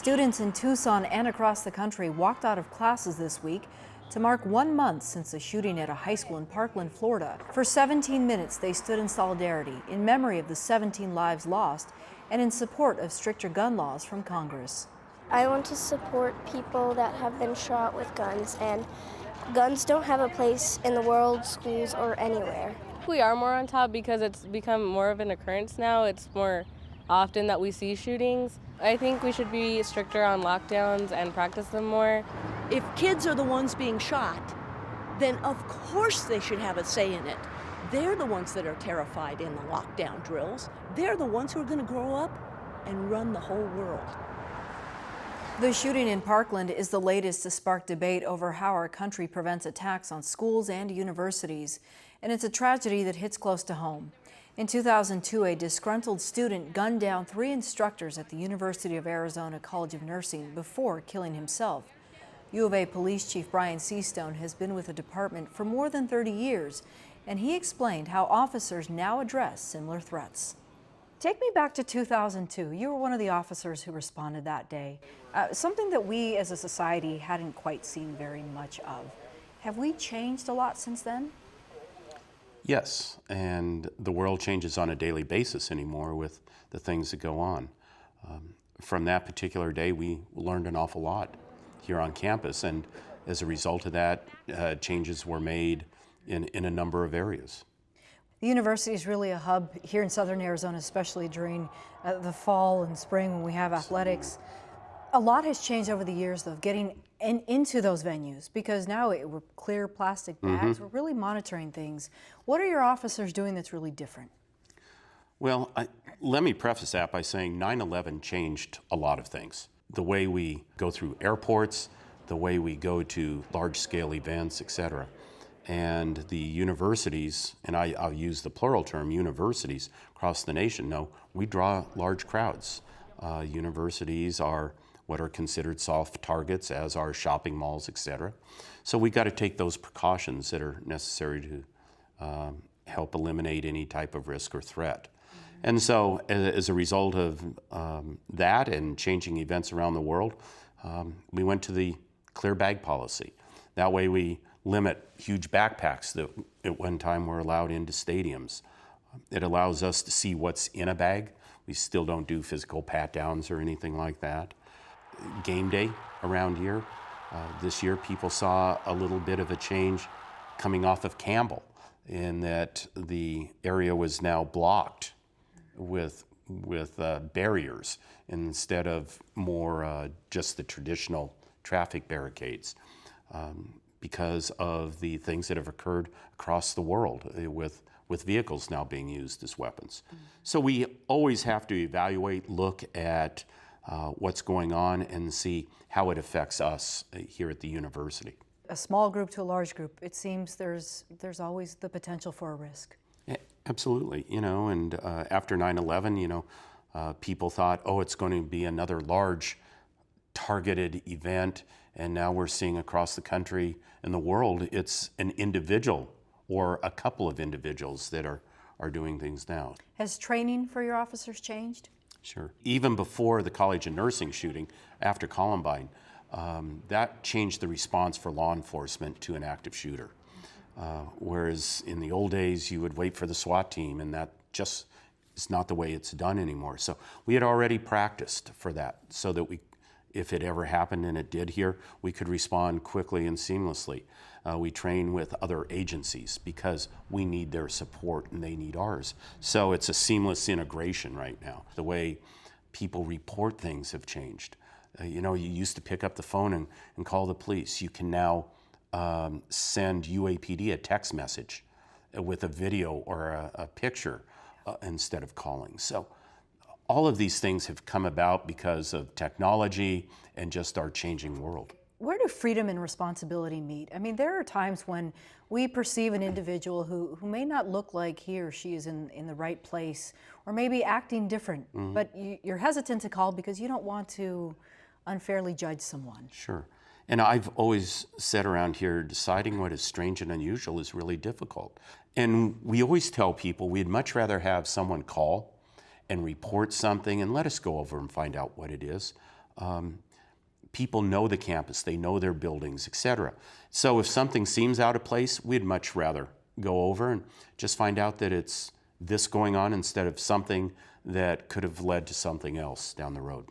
Students in Tucson and across the country walked out of classes this week to mark 1 month since the shooting at a high school in Parkland, Florida. For 17 minutes, they stood in solidarity in memory of the 17 lives lost and in support of stricter gun laws from Congress. I want to support people that have been shot with guns, and guns don't have a place in the world, schools, or anywhere. We are more on top because it's become more of an occurrence now. It's more often that we see shootings. I think we should be stricter on lockdowns and practice them more. If kids are the ones being shot, then of course they should have a say in it. They're the ones that are terrified in the lockdown drills. They're the ones who are going to grow up and run the whole world. The shooting in Parkland is the latest to spark debate over how our country prevents attacks on schools and universities. And it's a tragedy that hits close to home. In 2002, a disgruntled student gunned down 3 instructors at the University of Arizona College of Nursing before killing himself. U of A Police Chief Brian Seastone has been with the department for more than 30 years, and he explained how officers now address similar threats. Take me back to 2002. You were one of the officers who responded that day. Something that we as a society hadn't quite seen very much of. Have we changed a lot since then? Yes, and the world changes on a daily basis anymore with the things that go on. From that particular day, we learned an awful lot here on campus, and as a result of that, changes were made in a number of areas. The university is really a hub here in southern Arizona, especially during the fall and spring when we have athletics. A lot has changed over the years, though, getting into those venues, because now we're clear plastic bags. We're really monitoring things. What are your officers doing that's really different? Well, let me preface that by saying 9/11 changed a lot of things. The way we go through airports, the way we go to large-scale events, etc. And the universities, and I'll use the plural term, universities across the nation, know we draw large crowds. Universities are what are considered soft targets, as are shopping malls, etc. So we got to take those precautions that are necessary to help eliminate any type of risk or threat. And so as a result of that and changing events around the world, we went to the clear bag policy. That way we limit huge backpacks that at one time were allowed into stadiums. It allows us to see what's in a bag. We still don't do physical pat-downs or anything like that. Game day around here. This year people saw a little bit of a change coming off of Campbell in that the area was now blocked with barriers instead of more just the traditional traffic barricades. Because of the things that have occurred across the world with vehicles now being used as weapons. So we always have to evaluate, look at what's going on and see how it affects us here at the university. A small group to a large group, it seems there's always the potential for a risk. Yeah, absolutely, and after 9/11, people thought, oh, it's going to be another large targeted event, and now we're seeing across the country and the world, it's an individual or a couple of individuals that are doing things now. Has training for your officers changed? Sure. Even before the College of Nursing shooting, after Columbine, that changed the response for law enforcement to an active shooter. Whereas in the old days, you would wait for the SWAT team, and that just is not the way it's done anymore. So we had already practiced for that so that if it ever happened, and it did here, we could respond quickly and seamlessly. We train with other agencies because we need their support and they need ours. So it's a seamless integration right now. The way people report things have changed. You used to pick up the phone and call the police. You can now send UAPD a text message with a video or a picture instead of calling. So all of these things have come about because of technology and just our changing world. Where do freedom and responsibility meet? I mean, there are times when we perceive an individual who may not look like he or she is in the right place, or maybe acting different, but you're hesitant to call because you don't want to unfairly judge someone. Sure. And I've always said around here, deciding what is strange and unusual is really difficult. And we always tell people we'd much rather have someone call and report something and let us go over and find out what it is. People know the campus, they know their buildings, etc. So if something seems out of place, we'd much rather go over and just find out that it's this going on instead of something that could have led to something else down the road.